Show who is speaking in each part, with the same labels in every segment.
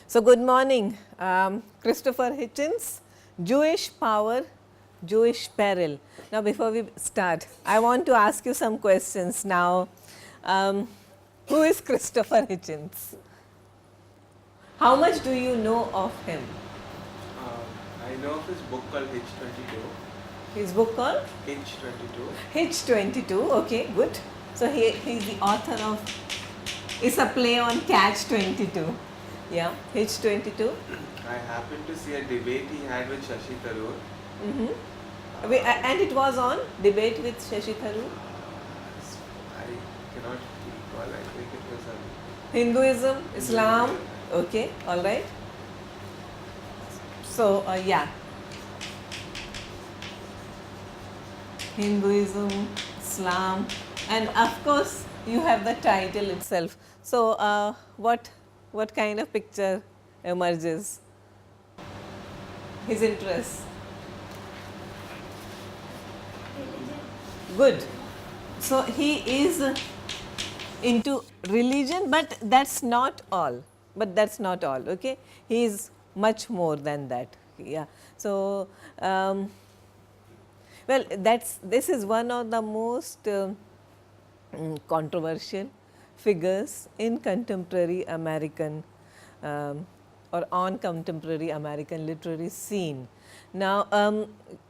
Speaker 1: So, good morning, Christopher Hitchens, Jewish Power, Jewish Peril. Now, before we start, I want to ask you some questions now. Who is Christopher Hitchens? How much do you know of him?
Speaker 2: I know of his book called Hitch 22.
Speaker 1: His book called?
Speaker 2: Hitch 22.
Speaker 1: Hitch 22, okay, good. So, he's the author of, it's a play on Catch 22. Yeah, Hitch 22.
Speaker 2: I happened to see a debate he had with Shashi Tharoor.
Speaker 1: And it was on debate with Shashi Tharoor.
Speaker 2: I cannot recall, I think it was a
Speaker 1: Hinduism, Islam, okay, all right. So, yeah, Hinduism, Islam, and of course, you have the title itself. So, what kind of picture emerges? His interests. Good. So, he is into religion, but that's not all. Okay. He is much more than that. Yeah. So, well, this is one of the most controversial figures in contemporary American or on contemporary American literary scene. Now,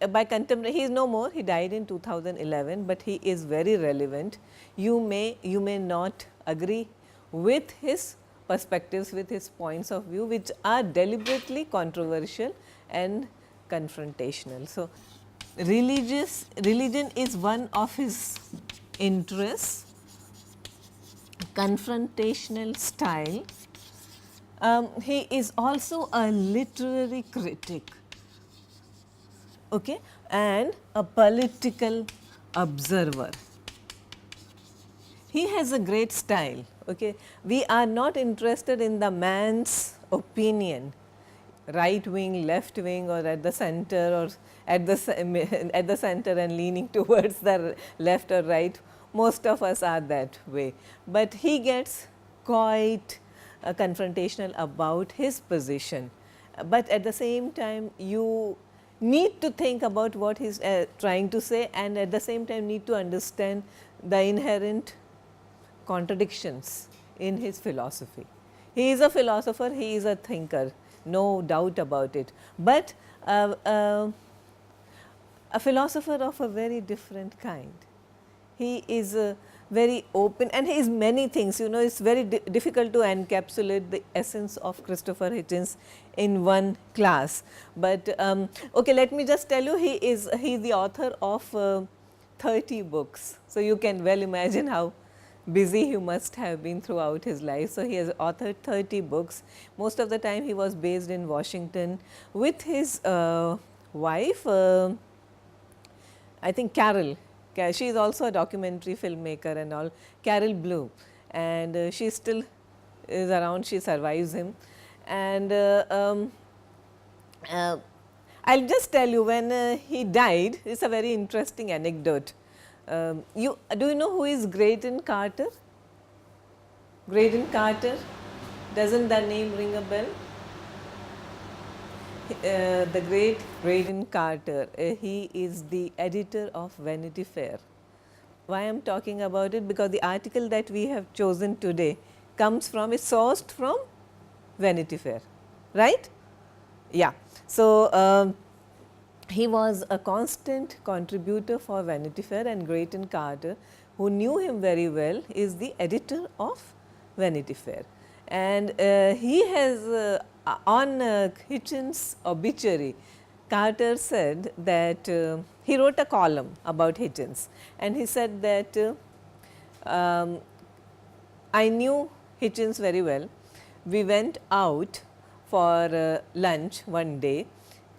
Speaker 1: by contemporary, he is no more, he died in 2011, but he is very relevant. You may not agree with his perspectives, with his points of view, which are deliberately controversial and confrontational. So, religion is one of his interests, confrontational style. He is also a literary critic, okay, and a political observer. He has a great style. Okay. We are not interested in the man's opinion, right wing, left wing, or at the center, or at the center and leaning towards the left or right. Most of us are that way, but he gets quite confrontational about his position. But at the same time, you need to think about what he is trying to say, and at the same time need to understand the inherent contradictions in his philosophy. He is a philosopher, he is a thinker, no doubt about it, but a philosopher of a very different kind. He is very open, and he is many things. You know, it is very difficult to encapsulate the essence of Christopher Hitchens in one class. But okay, let me just tell you, he is the author of 30 books. So, you can well imagine how busy he must have been throughout his life. So, he has authored 30 books. Most of the time he was based in Washington with his wife, I think Carol. She is also a documentary filmmaker and all, Carol Blue, and she still is around, she survives him. And I'll just tell you, when he died, it's a very interesting anecdote. Do you know who is Graydon Carter? Graydon Carter, doesn't that name ring a bell? The great Graydon Carter, he is the editor of Vanity Fair. Why I am talking about it? Because the article that we have chosen today comes from, is sourced from Vanity Fair, right? Yeah. So, he was a constant contributor for Vanity Fair, and Graydon Carter, who knew him very well, is the editor of Vanity Fair. And he has on Hitchens' obituary, Carter said that he wrote a column about Hitchens, and he said that I knew Hitchens very well. We went out for lunch one day,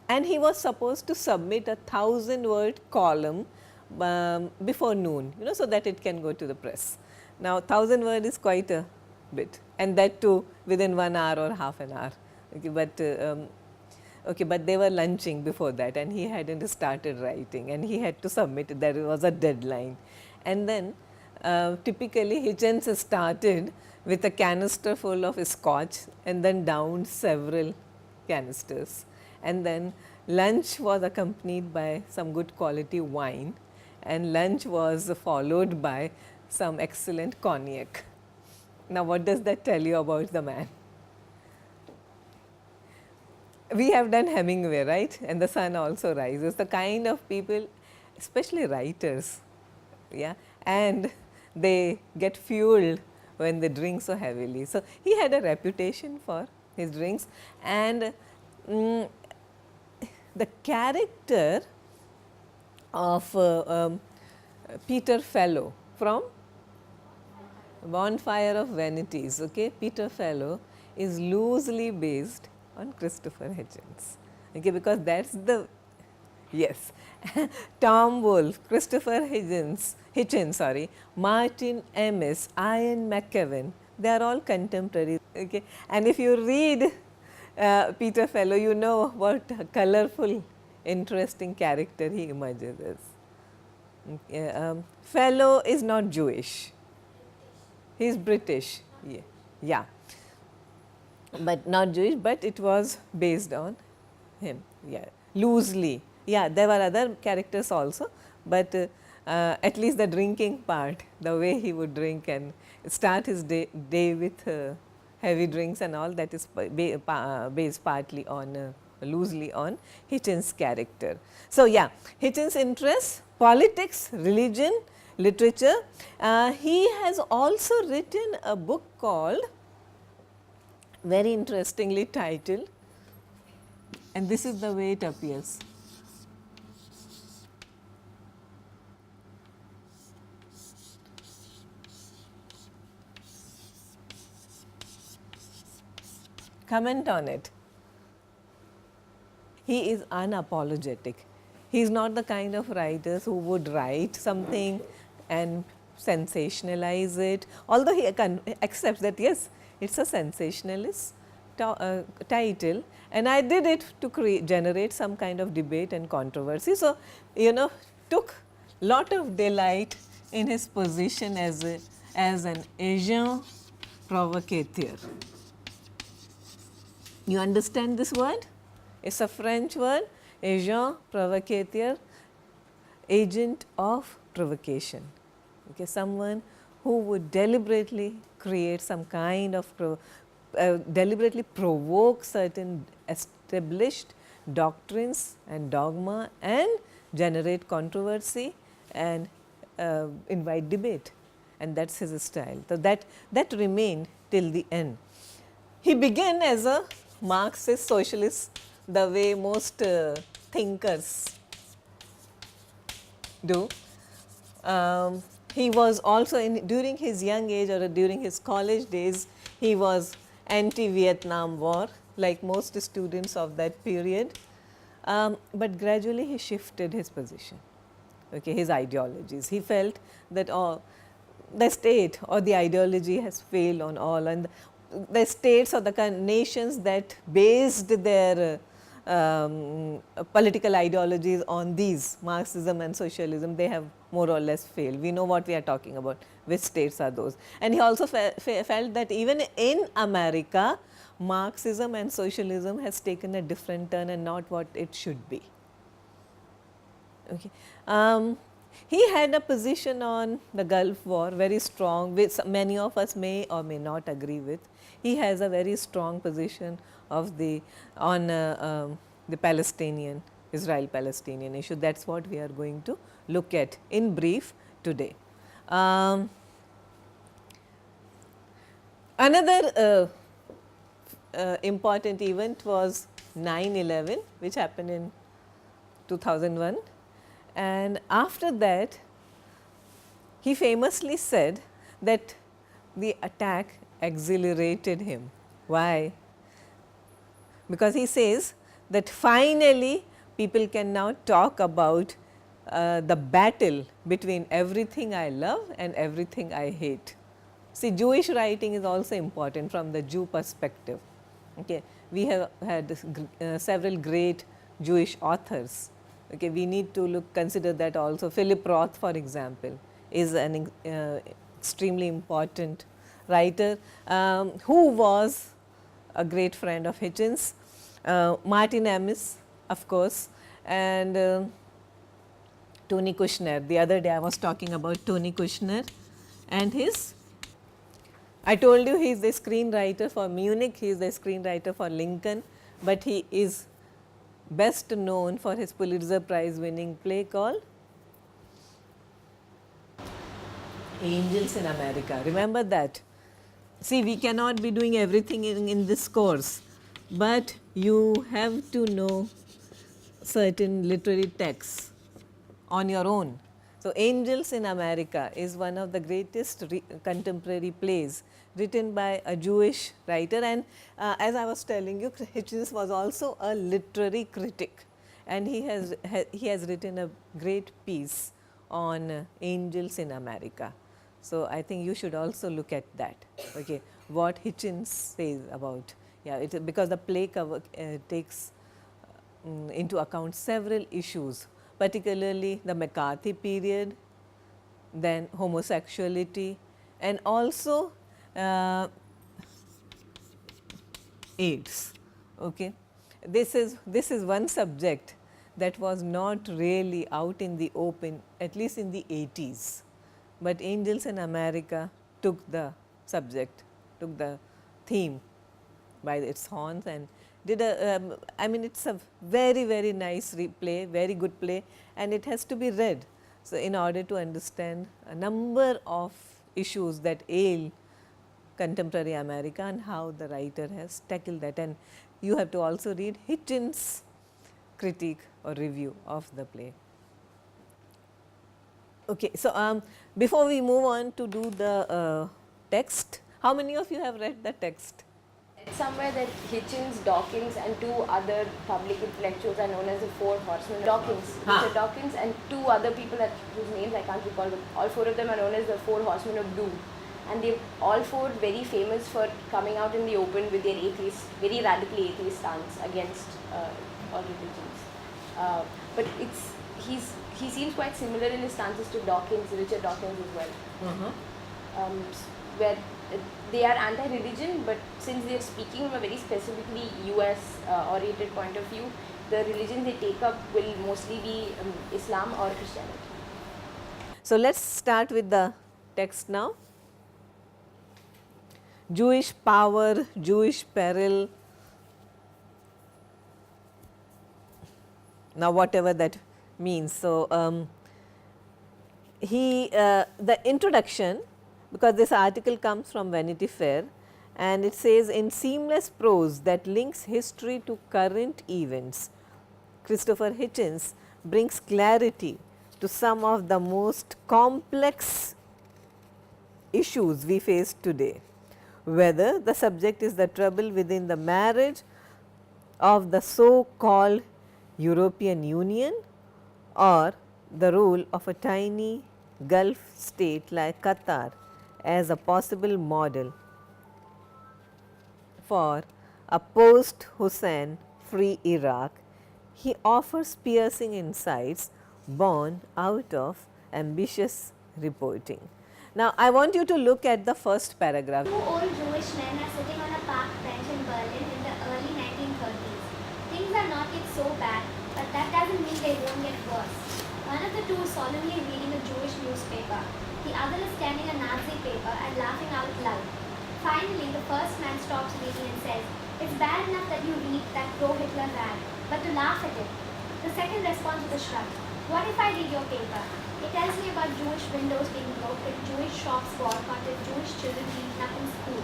Speaker 1: and he was supposed to submit a 1000-word column before noon, you know, so that it can go to the press. Now, 1000 word is quite a bit, and that too within 1 hour or half an hour. Okay, but they were lunching before that, and he hadn't started writing, and he had to submit it. There was a deadline, and then typically Hitchens started with a canister full of scotch and then downed several canisters, and then lunch was accompanied by some good quality wine, and lunch was followed by some excellent cognac. Now, what does that tell you about the man? We have done Hemingway, right? And the sun also rises. The kind of people, especially writers, yeah, and they get fueled when they drink so heavily. So, he had a reputation for his drinks, and the character of Peter Fellow from Bonfire of Vanities, okay, Peter Fellow is loosely based on Christopher Hitchens, okay, because that's the, yes, Tom Wolfe, Christopher Hitchens, sorry, Martin Amis, Ian McKellen, they are all contemporaries, okay, and if you read Peter Fellow, you know what a colorful, interesting character he emerges as. Okay, Fellow is not Jewish. He is British, yeah, yeah, but not Jewish, but it was based on him, yeah, loosely. Yeah, there were other characters also, but at least the drinking part, the way he would drink and start his day with heavy drinks and all, that is based partly on loosely on Hitchens' character. So, yeah, Hitchens' interests, politics, religion, literature. He has also written a book called, very interestingly titled, and this is the way it appears. Comment on it. He is unapologetic. He is not the kind of writers who would write something and sensationalize it, although he accepts that yes, it is a sensationalist title, and I did it to generate some kind of debate and controversy. So, you know, took lot of delight in his position as an agent provocateur. You understand this word? It is a French word, agent provocateur, agent of provocation. Okay, someone who would deliberately create some kind of deliberately provoke certain established doctrines and dogma and generate controversy and invite debate, and that is his style. So, that remained till the end. He began as a Marxist socialist, the way most thinkers do. He was also during his young age or during his college days, he was anti-Vietnam War, like most students of that period, but gradually he shifted his position, okay, his ideologies. He felt that the state or the ideology has failed on all, and the states or the nations that based their political ideologies on these Marxism and socialism, they have more or less failed. We know what we are talking about, which states are those. And he also felt that even in America, Marxism and socialism has taken a different turn and not what it should be. Okay. He had a position on the Gulf War very strong, which many of us may or may not agree with. He has a very strong position on the Palestinian, Israel-Palestinian issue. That is what we are going to look at in brief today. Another important event was 9/11, which happened in 2001. And after that, he famously said that the attack exhilarated him. Why? Because he says that finally people can now talk about the battle between everything I love and everything I hate. See, Jewish writing is also important from the Jew perspective. Okay. We have had several great Jewish authors. Okay, we need to consider that also. Philip Roth, for example, is an extremely important writer who was a great friend of Hitchens, Martin Amis, of course, and Tony Kushner. The other day I was talking about Tony Kushner and his, I told you he is the screenwriter for Munich, he is the screenwriter for Lincoln, but he is best known for his Pulitzer Prize winning play called Angels in America. Remember that. See, we cannot be doing everything in this course, but you have to know certain literary texts on your own. So, Angels in America is one of the greatest contemporary plays written by a Jewish writer, and as I was telling you, Hitchens was also a literary critic, and he has written a great piece on Angels in America. So, I think you should also look at that, okay, what Hitchens says about, because the play cover takes into account several issues, particularly the McCarthy period, then homosexuality, and also AIDS. Okay. This is one subject that was not really out in the open, at least in the 80s. But Angels in America took the subject, took the theme by its horns and did a, I mean it's a very, very nice play, very good play, and it has to be read. So, in order to understand a number of issues that ail contemporary America and how the writer has tackled that, and you have to also read Hitchens' critique or review of the play. Okay, so before we move on to do the text, how many of you have read the text?
Speaker 3: Somewhere that Hitchens, Dawkins and two other public intellectuals are known as the four horsemen. Richard Dawkins and two other people whose names I can't recall, but all four of them are known as the four horsemen of doom. And they're all four very famous for coming out in the open with their atheist, very radical atheist stance against all religions. But he seems quite similar in his stances to Dawkins, Richard Dawkins as well. Where they are anti-religion, but since they are speaking from a very specifically US oriented point of view, the religions they take up will mostly be Islam or Christianity.
Speaker 1: So, let us start with the text now. Jewish power, Jewish peril. Now, whatever that means. So, the introduction, because this article comes from Vanity Fair, and it says, in seamless prose that links history to current events, Christopher Hitchens brings clarity to some of the most complex issues we face today, whether the subject is the trouble within the marriage of the so-called European Union or the role of a tiny Gulf state like Qatar as a possible model for a post-Hussein free Iraq. He offers piercing insights born out of ambitious reporting. Now, I want you to look at the first paragraph.
Speaker 4: Two old Jewish men are sitting on a park bench in Berlin in the early 1930s. Things are not yet so bad, but that doesn't mean they won't get worse. One of the two is solemnly reading a Jewish newspaper. The other is scanning a Nazi paper and laughing out loud. Finally, the first man stops reading and says, "It's bad enough that you read that pro-Hitler rag, but to laugh at it." The second responds with a shrug. "What if I read your paper? It tells me about Jewish windows being broken, Jewish shops boycotted, Jewish children beaten up in school.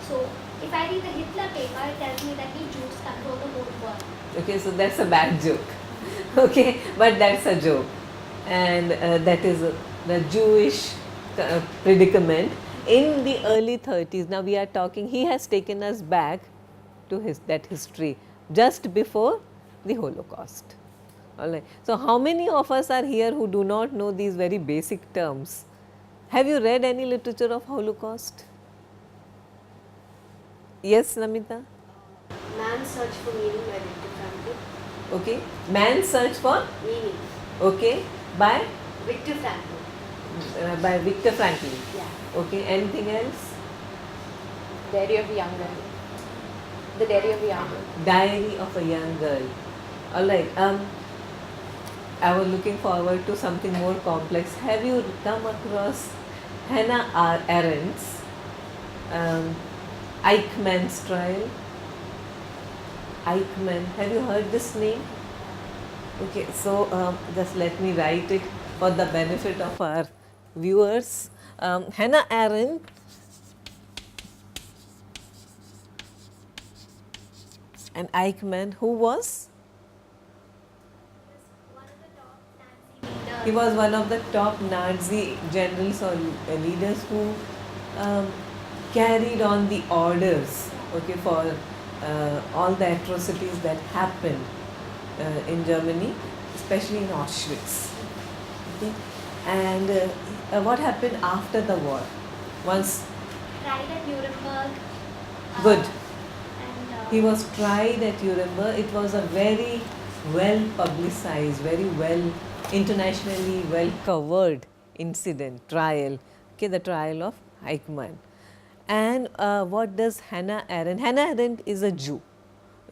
Speaker 4: So, if I read the Hitler paper, it tells me that we Jews control the whole world."
Speaker 1: Okay, so that's a bad joke. Okay, but that's a joke, and that is the Jewish predicament in the early 30s. Now, we are talking, he has taken us back to that history just before the Holocaust. All right. So, how many of us are here who do not know these very basic terms? Have you read any literature of Holocaust? Yes, Namita?
Speaker 5: Man's Search for Meaning by Viktor Frankl.
Speaker 1: Okay. Man's Search for
Speaker 5: Meaning.
Speaker 1: Okay. By
Speaker 5: Viktor Frankl.
Speaker 1: by Viktor Frankl.
Speaker 3: Yeah.
Speaker 1: Okay, anything else?
Speaker 3: Diary of a Young Girl. The Diary of a Young Girl.
Speaker 1: Diary of a Young Girl. All right. I was looking forward to something more complex. Have you come across Hannah Arendt's Eichmann's trial? Eichmann. Have you heard this name? Okay, so just let me write it for the benefit of our viewers. Hannah Arendt and Eichmann, who was? He was one of the top Nazi generals or leaders who carried on the orders, okay, for all the atrocities that happened in Germany, especially in Auschwitz. Okay? And what happened after the war? Once
Speaker 4: Tried at Nuremberg.
Speaker 1: good.
Speaker 4: And
Speaker 1: He was tried at Nuremberg. It was a very well publicized, very well internationally well covered incident, trial. Okay, the trial of Eichmann. And what does Hannah Arendt? Hannah Arendt is a Jew.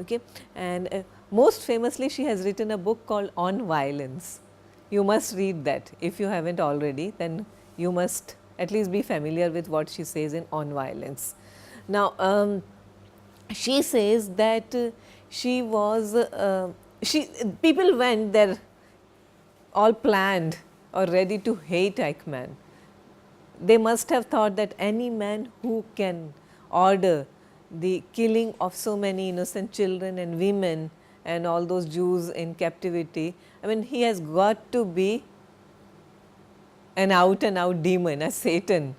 Speaker 1: Okay, and most famously, she has written a book called On Violence. You must read that. If you haven't already, then you must at least be familiar with what she says in On Violence. Now, she says that she was, people went there all planned or ready to hate Eichmann. They must have thought that any man who can order the killing of so many innocent children and women and all those Jews in captivity, I mean, he has got to be an out and out demon, a Satan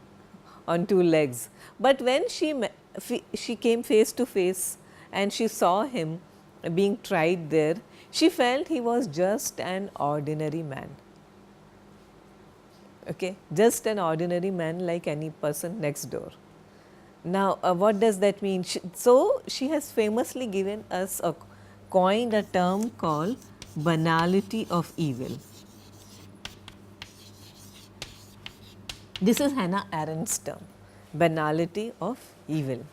Speaker 1: on two legs. But when she came face to face and she saw him being tried there, she felt he was just an ordinary man. Okay, just an ordinary man like any person next door. Now, what does that mean? So, she has famously given us coined a term called banality of evil. This is Hannah Arendt's term, banality of evil.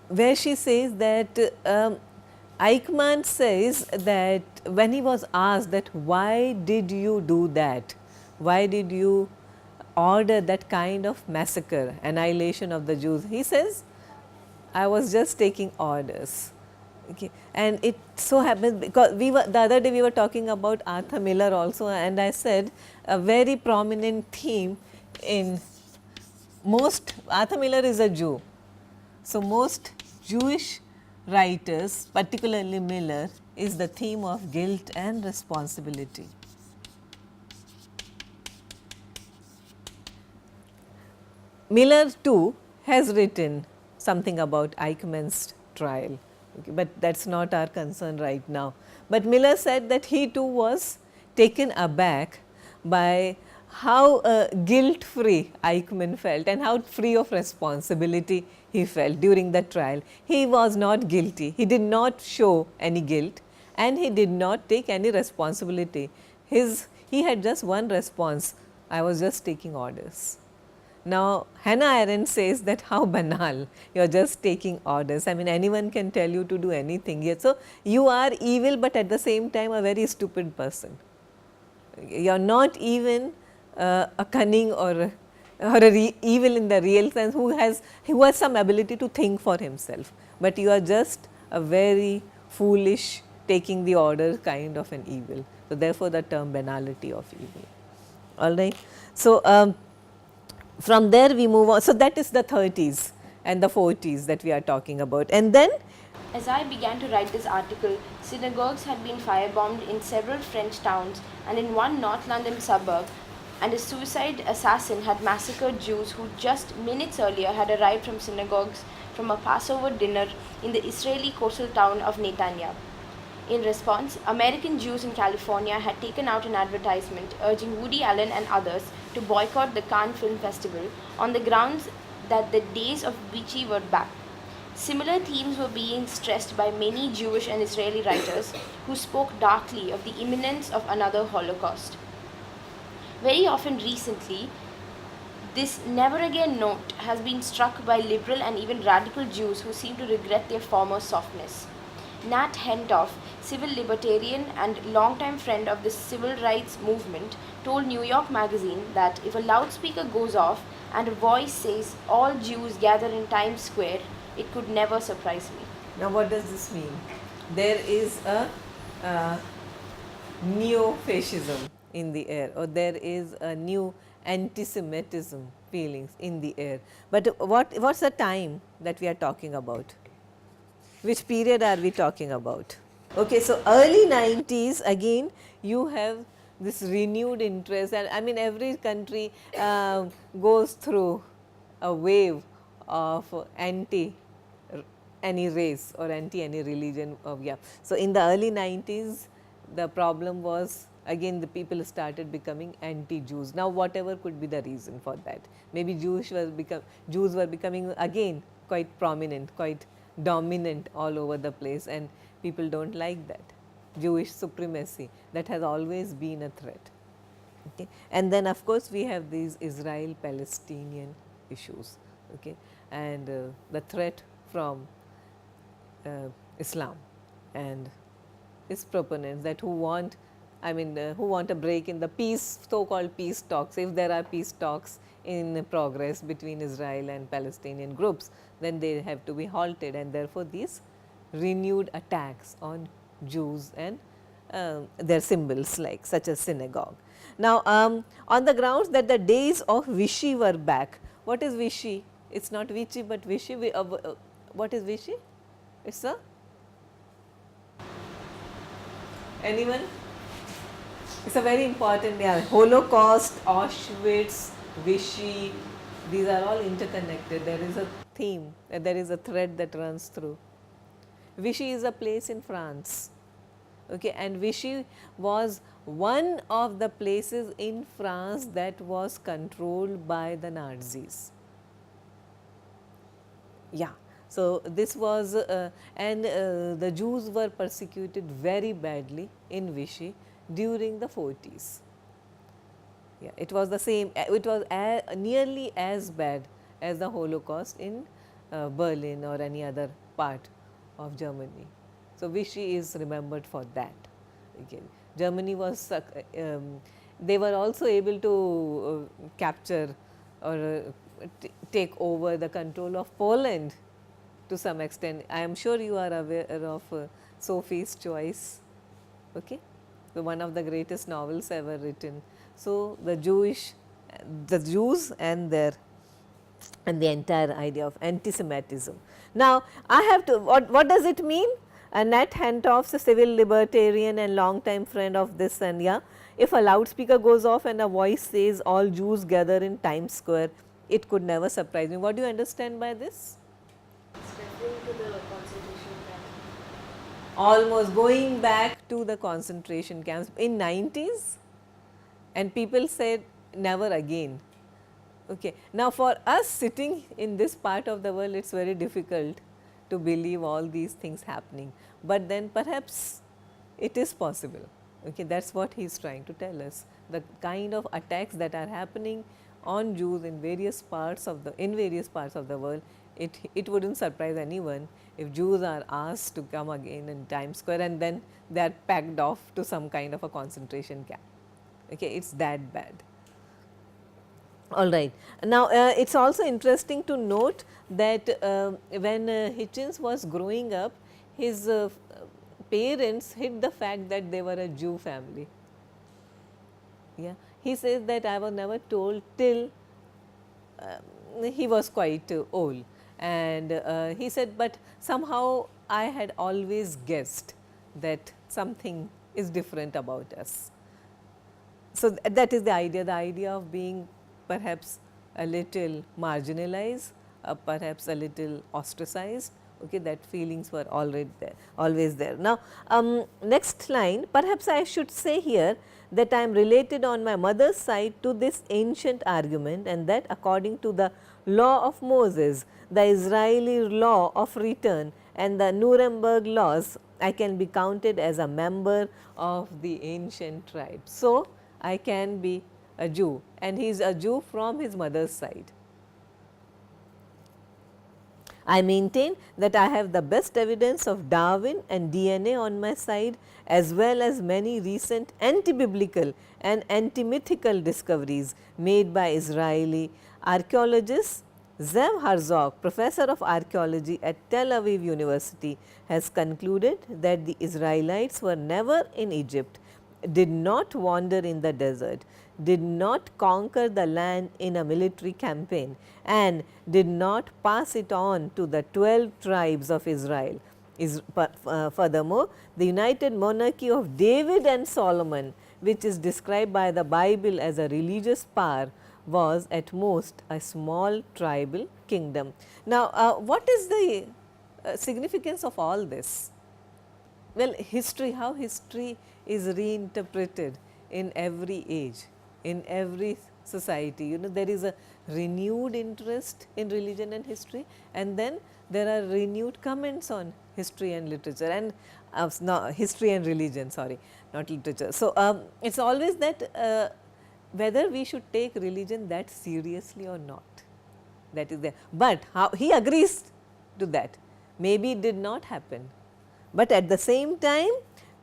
Speaker 1: Where she says that Eichmann says that when he was asked that why did you do that, why did you order that kind of massacre, annihilation of the Jews, he says, I was just taking orders. Okay. And it so happens because the other day we were talking about Arthur Miller also, and I said a very prominent theme in Arthur Miller is a Jew. So, most Jewish writers, particularly Miller, is the theme of guilt and responsibility. Miller too has written something about Eichmann's trial, okay, but that is not our concern right now. But Miller said that he too was taken aback by how guilt free Eichmann felt and how free of responsibility he felt during the trial. He was not guilty, he did not show any guilt and he did not take any responsibility. He had just one response, I was just taking orders. Now, Hannah Arendt says that how banal, you are just taking orders. I mean, anyone can tell you to do anything. Yet, so, you are evil, but at the same time a very stupid person. You are not even a cunning or evil in the real sense who has some ability to think for himself, but you are just a very foolish taking the order kind of an evil. So, therefore, the term banality of evil. All right. So, from there we move on. So, that is the 30s and the 40s that we are talking about. And then
Speaker 3: As I began to write this article, synagogues had been firebombed in several French towns and in one North London suburb, and a suicide assassin had massacred Jews who just minutes earlier had arrived from synagogues from a Passover dinner in the Israeli coastal town of Netanya. In response, American Jews in California had taken out an advertisement urging Woody Allen and others to boycott the Cannes Film Festival on the grounds that the days of Vichy were back. Similar themes were being stressed by many Jewish and Israeli writers who spoke darkly of the imminence of another Holocaust. Very often recently, this never again note has been struck by liberal and even radical Jews who seem to regret their former softness. Nat Hentoff, civil libertarian and longtime friend of the civil rights movement, told New York Magazine that if a loudspeaker goes off and a voice says all Jews gather in Times Square, it could never surprise me.
Speaker 1: Now, what does this mean? There is a neo-fascism in the air, or there is a new anti-Semitism feelings in the air. But what's the time that we are talking about? Which period are we talking about? Okay, so early 90s, again you have this renewed interest, and I mean every country goes through a wave of anti any race or anti any religion of, yeah. So, in the early 90s the problem was again the people started becoming anti-Jews. Now, whatever could be the reason for that, maybe Jews were becoming again quite prominent, quite dominant all over the place, and people do not like that. Jewish supremacy, that has always been a threat. Okay. And then of course, we have these Israel-Palestinian issues, okay, and the threat from Islam and its proponents that who want, I mean who want a break in the peace, so called peace talks. If there are peace talks in progress between Israel and Palestinian groups, then they have to be halted, and therefore these renewed attacks on Jews and their symbols like such as synagogue. Now, on the grounds that the days of Vichy were back. What is Vichy? It is not Vichy, but Vichy. What is Vichy? It is a anyone? It is a very important, yeah, Holocaust, Auschwitz, Vichy, these are all interconnected. There is a theme, there is a thread that runs through. Vichy is a place in France, okay, and Vichy was one of the places in France that was controlled by the Nazis. Yeah. So, this was and the Jews were persecuted very badly in Vichy during the 40s. Yeah, it was the same, it was nearly as bad as the Holocaust in Berlin or any other part of Germany. So, Vichy is remembered for that. Again, Germany was, they were also able to capture or take over the control of Poland to some extent. I am sure you are aware of Sophie's Choice, okay? So, one of the greatest novels ever written. So, the Jews and the entire idea of anti-Semitism. Now, I have to, what does it mean? Nat Hentoff, a civil libertarian and long-time friend of this, and yeah, if a loudspeaker goes off and a voice says all Jews gather in Times Square, it could never surprise me. What do you understand by this?
Speaker 5: It's referring to the concentration camp.
Speaker 1: Almost going back to the concentration camps in 90s, and people said never again. Okay. Now, for us sitting in this part of the world, it is very difficult to believe all these things happening, but then perhaps it is possible. Okay. That is what he is trying to tell us. The kind of attacks that are happening on Jews in various parts of the world, it would not surprise anyone if Jews are asked to come again in Times Square and then they are packed off to some kind of a concentration camp. Okay, it is that bad. All right. Now, it is also interesting to note that when Hitchens was growing up, his parents hid the fact that they were a Jew family. Yeah. He says that I was never told till he was quite old, and he said, but somehow I had always guessed that something is different about us. So, that is the idea of being perhaps a little marginalized, perhaps a little ostracized, Okay, that feelings were already there, always there. Now, next line, perhaps I should say here that I am related on my mother's side to this ancient argument, and that according to the law of Moses, the Israeli law of return and the Nuremberg laws, I can be counted as a member of the ancient tribe. So, I can be a Jew, and he is a Jew from his mother's side. I maintain that I have the best evidence of Darwin and DNA on my side, as well as many recent anti-biblical and anti-mythical discoveries made by Israeli archaeologists. Zev Herzog, professor of archaeology at Tel Aviv University, has concluded that the Israelites were never in Egypt, did not wander in the desert, did not conquer the land in a military campaign, and did not pass it on to the 12 tribes of Israel. Furthermore, the united monarchy of David and Solomon, which is described by the Bible as a religious power, was at most a small tribal kingdom. Now, what is the significance of all this? Well, history, how history is reinterpreted in every age, in every society. You know, there is a renewed interest in religion and history, and then there are renewed comments on history and literature, and no, history and religion, sorry, not literature. So, it is always that whether we should take religion that seriously or not, that is there. But how he agrees to that, maybe it did not happen. But at the same time,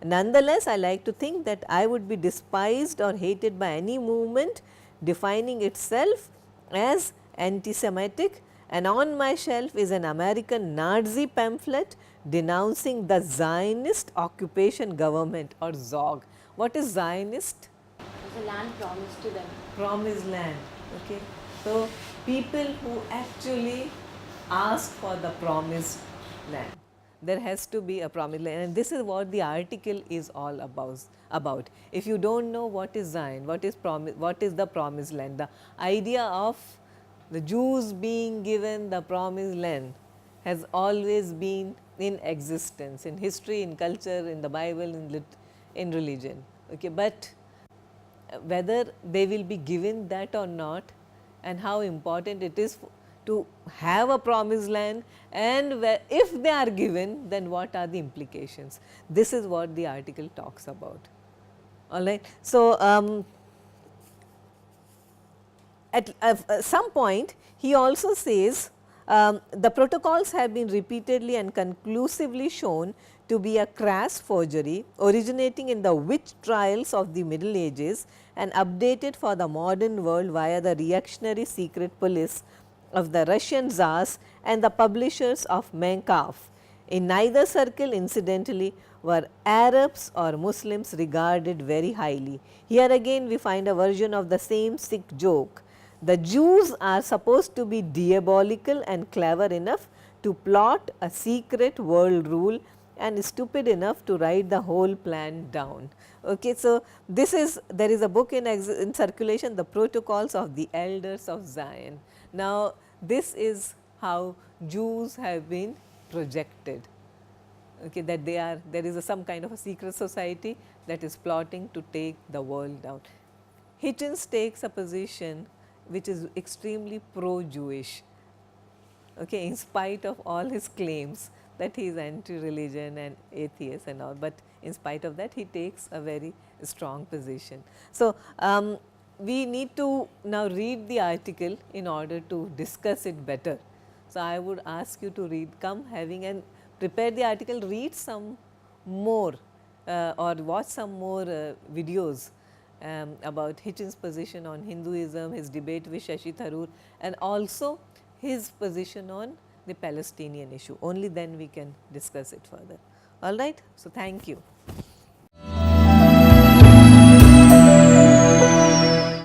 Speaker 1: nonetheless, I like to think that I would be despised or hated by any movement defining itself as anti-Semitic, and on my shelf is an American Nazi pamphlet denouncing the Zionist occupation government, or ZOG. What is Zionist?
Speaker 3: It was a land promised to them.
Speaker 1: Promised land. Okay. So, people who actually ask for the promised land. There has to be a promised land, and this is what the article is all about. If you do not know what is Zion, what is the promised land, the idea of the Jews being given the promised land has always been in existence in history, in culture, in the Bible, in religion. Okay, but whether they will be given that or not, and how important it is to have a promised land, and if they are given, then what are the implications. This is what the article talks about. All right. So, at some point he also says the protocols have been repeatedly and conclusively shown to be a crass forgery originating in the witch trials of the Middle Ages and updated for the modern world via the reactionary secret police of the Russian Tsars and the publishers of Mein Kampf. In neither circle, incidentally, were Arabs or Muslims regarded very highly. Here again we find a version of the same sick joke. The Jews are supposed to be diabolical and clever enough to plot a secret world rule and stupid enough to write the whole plan down. Okay, so, there is a book in circulation, The Protocols of the Elders of Zion. Now, this is how Jews have been projected, okay, that there is some kind of a secret society that is plotting to take the world down. Hitchens takes a position which is extremely pro-Jewish, okay, in spite of all his claims that he is anti-religion and atheist and all, but in spite of that he takes a very strong position. So, we need to now read the article in order to discuss it better. So, I would ask you to come having and prepare the article, read some more or watch some more videos about Hitchens' position on Hinduism, his debate with Shashi Tharoor, and also his position on the Palestinian issue. Only then we can discuss it further. All right. So, thank you.